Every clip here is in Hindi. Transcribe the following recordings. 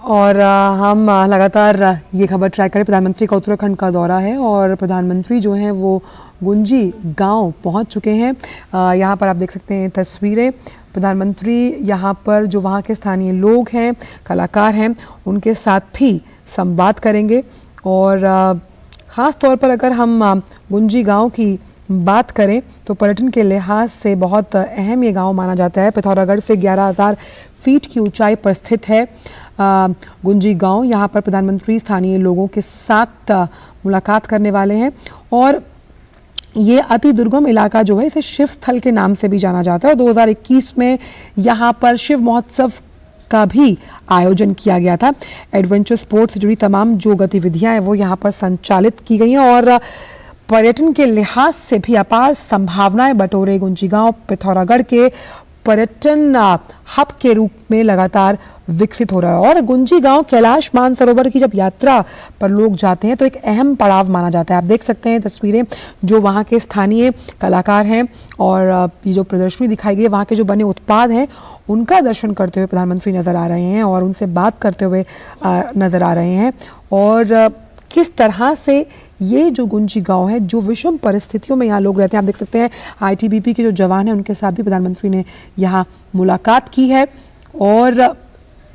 और हम लगातार ये खबर ट्रैक करें। प्रधानमंत्री का उत्तराखंड का दौरा है और प्रधानमंत्री जो हैं वो गुंजी गांव पहुंच चुके हैं। यहाँ पर आप देख सकते हैं तस्वीरें। प्रधानमंत्री यहाँ पर जो वहाँ के स्थानीय लोग हैं, कलाकार हैं, उनके साथ भी संवाद करेंगे। और ख़ास तौर पर अगर हम गुंजी गांव की बात करें तो पर्यटन के लिहाज से बहुत अहम ये गांव माना जाता है। पिथौरागढ़ से 11,000 फीट की ऊंचाई पर स्थित है गुंजी गांव। यहाँ पर प्रधानमंत्री स्थानीय लोगों के साथ मुलाकात करने वाले हैं। और ये अति दुर्गम इलाका जो है इसे शिव स्थल के नाम से भी जाना जाता है। और 2021 में यहाँ पर शिव महोत्सव का भी आयोजन किया गया था। एडवेंचर स्पोर्ट्स से जुड़ी तमाम जो गतिविधियां हैं वो यहाँ पर संचालित की गई हैं और पर्यटन के लिहाज से भी अपार संभावनाएं बटोरे गुंजी गांव पिथौरागढ़ के पर्यटन हब के रूप में लगातार विकसित हो रहा है। और गुंजी गांव कैलाश मानसरोवर की जब यात्रा पर लोग जाते हैं तो एक अहम पड़ाव माना जाता है। आप देख सकते हैं तस्वीरें जो वहाँ के स्थानीय कलाकार हैं और ये जो प्रदर्शनी दिखाई गई है, वहाँ के जो बने उत्पाद हैं उनका दर्शन करते हुए प्रधानमंत्री नज़र आ रहे हैं और उनसे बात करते हुए नज़र आ रहे हैं। और किस तरह से ये जो गुंजी गांव है, जो विषम परिस्थितियों में यहाँ लोग रहते हैं, आप देख सकते हैं आईटीबीपी के जो जवान हैं उनके साथ भी प्रधानमंत्री ने यहाँ मुलाकात की है। और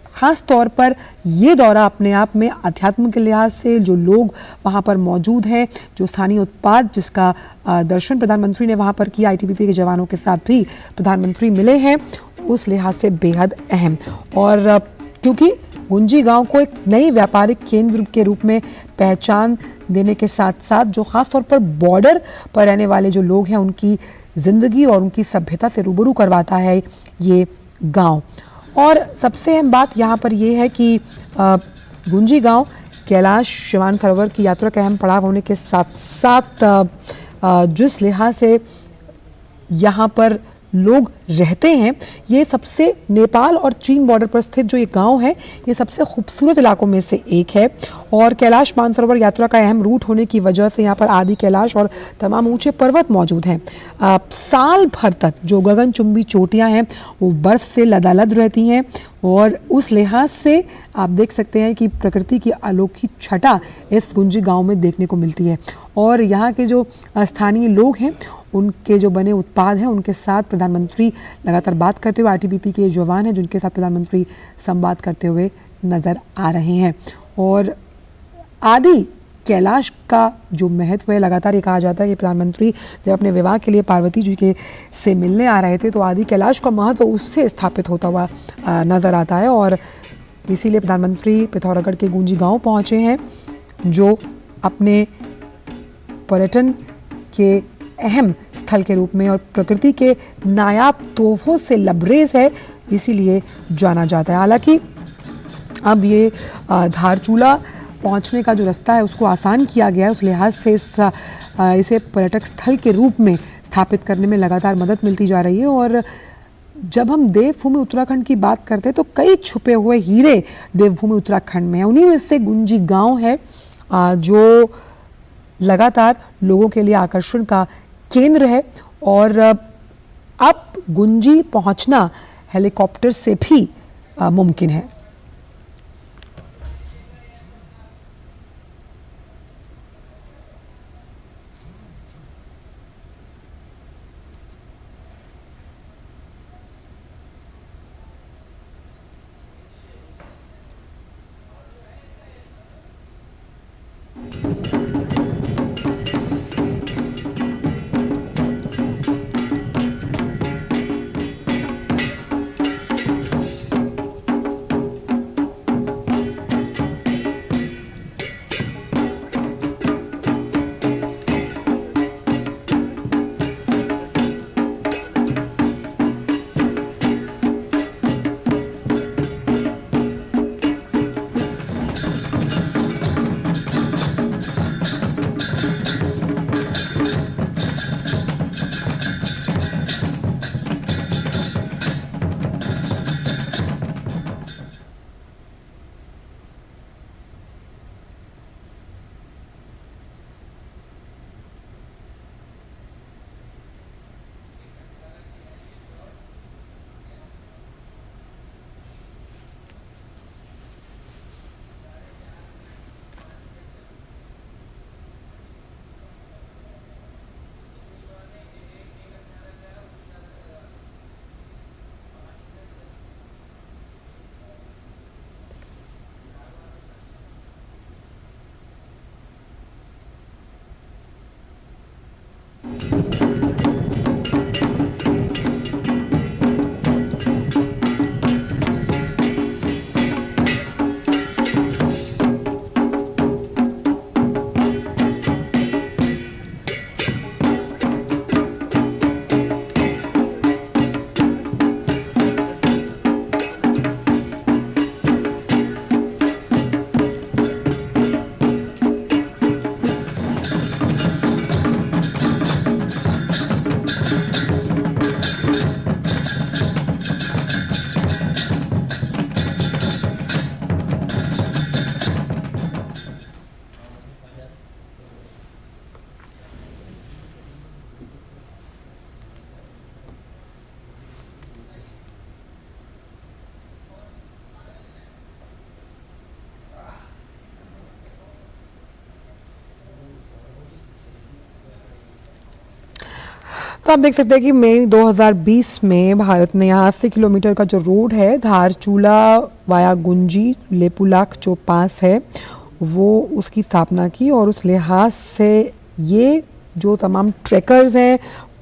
ख़ास तौर पर ये दौरा अपने आप में अध्यात्म के लिहाज से जो लोग वहाँ पर मौजूद हैं, जो स्थानीय उत्पाद जिसका दर्शन प्रधानमंत्री ने वहाँ पर किया, आईटीबीपी के जवानों के साथ भी प्रधानमंत्री मिले हैं, उस लिहाज से बेहद अहम। और क्योंकि गुंजी गांव को एक नई व्यापारिक केंद्र के रूप में पहचान देने के साथ साथ जो ख़ास तौर पर बॉर्डर पर रहने वाले जो लोग हैं उनकी ज़िंदगी और उनकी सभ्यता से रूबरू करवाता है ये गांव। और सबसे अहम बात यहाँ पर ये है कि गुंजी गांव कैलाश शिवान सरोवर की यात्रा का अहम पड़ाव होने के साथ साथ जिस लिहाज से यहाँ पर लोग रहते हैं, ये सबसे नेपाल और चीन बॉर्डर पर स्थित जो ये गांव है ये सबसे खूबसूरत इलाकों में से एक है। और कैलाश मानसरोवर यात्रा का अहम रूट होने की वजह से यहाँ पर आदि कैलाश और तमाम ऊंचे पर्वत मौजूद हैं। साल भर तक जो गगनचुंबी चोटियाँ हैं वो बर्फ़ से लदालद रहती हैं और उस लिहाज से आप देख सकते हैं कि प्रकृति की अलौकिक छटा इस गुंजी गांव में देखने को मिलती है। और यहाँ के जो स्थानीय लोग हैं उनके जो बने उत्पाद हैं उनके साथ प्रधानमंत्री लगातार बात करते हुए, आईटीबीपी के जवान हैं जिनके साथ प्रधानमंत्री संवाद करते हुए नज़र आ रहे हैं। और आदि कैलाश का जो महत्व है, लगातार ये कहा जाता है कि प्रधानमंत्री जब अपने विवाह के लिए पार्वती जी के से मिलने आ रहे थे तो आदि कैलाश का महत्व उससे स्थापित होता हुआ नज़र आता है। और इसीलिए प्रधानमंत्री पिथौरागढ़ के गुंजी गांव पहुँचे हैं जो अपने पर्यटन के अहम स्थल के रूप में और प्रकृति के नायाब तोहफों से लबरेज है, इसीलिए जाना जाता है। हालांकि अब ये धारचूला पहुंचने का जो रास्ता है उसको आसान किया गया है, उस लिहाज से इसे पर्यटक स्थल के रूप में स्थापित करने में लगातार मदद मिलती जा रही है। और जब हम देवभूमि उत्तराखंड की बात करते हैं तो कई छुपे हुए हीरे देवभूमि उत्तराखंड में हैं। उन्हीं में से गुंजी गांव है जो लगातार लोगों के लिए आकर्षण का केंद्र है। और अब गुंजी पहुंचना हेलीकॉप्टर से भी मुमकिन है। तो आप देख सकते हैं कि मई 2020 में भारत ने यहाँ 80 किलोमीटर का जो रोड है धारचूला वाया गुंजी लेपुलाख जो पास है वो उसकी स्थापना की। और उस लिहाज से ये जो तमाम ट्रैकर्स हैं,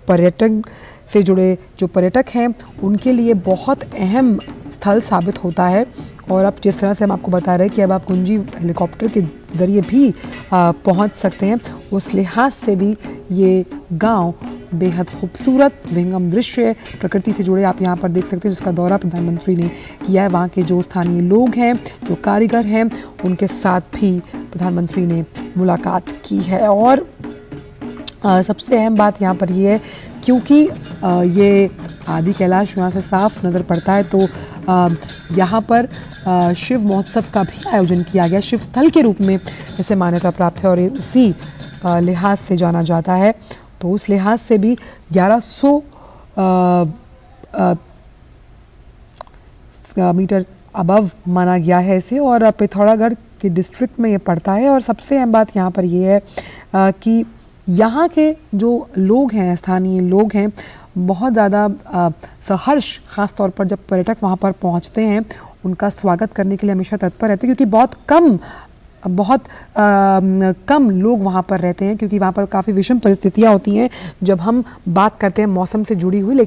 पर्यटन से जुड़े जो पर्यटक हैं, उनके लिए बहुत अहम स्थल साबित होता है। और अब जिस तरह से हम आपको बता रहे हैं कि अब आप गुंजी हेलीकॉप्टर के ज़रिए भी पहुंच सकते हैं, उस लिहाज से भी ये गांव बेहद खूबसूरत विहंगम दृश्य प्रकृति से जुड़े आप यहाँ पर देख सकते हैं, जिसका दौरा प्रधानमंत्री ने किया है। वहाँ के जो स्थानीय लोग हैं, जो कारीगर हैं, उनके साथ भी प्रधानमंत्री ने मुलाकात की है। और सबसे अहम बात यहाँ पर ये है क्योंकि ये आदि कैलाश यहाँ से साफ नज़र पड़ता है, तो यहाँ पर शिव महोत्सव का भी आयोजन किया गया, शिव स्थल के रूप में इसे मान्यता प्राप्त है और ये उसी लिहाज से जाना जाता है। तो उस लिहाज से भी 1100 मीटर अबव माना गया है इसे, और पिथौरागढ़ के डिस्ट्रिक्ट में ये पड़ता है। और सबसे अहम बात यहाँ पर ये है कि यहाँ के जो लोग हैं, स्थानीय लोग हैं, बहुत ज़्यादा सहर्ष ख़ास तौर पर जब पर्यटक वहाँ पर पहुँचते हैं, उनका स्वागत करने के लिए हमेशा तत्पर रहते हैं, क्योंकि बहुत कम लोग वहाँ पर रहते हैं, क्योंकि वहाँ पर काफ़ी विषम परिस्थितियाँ होती हैं जब हम बात करते हैं मौसम से जुड़ी हुई। लेकिन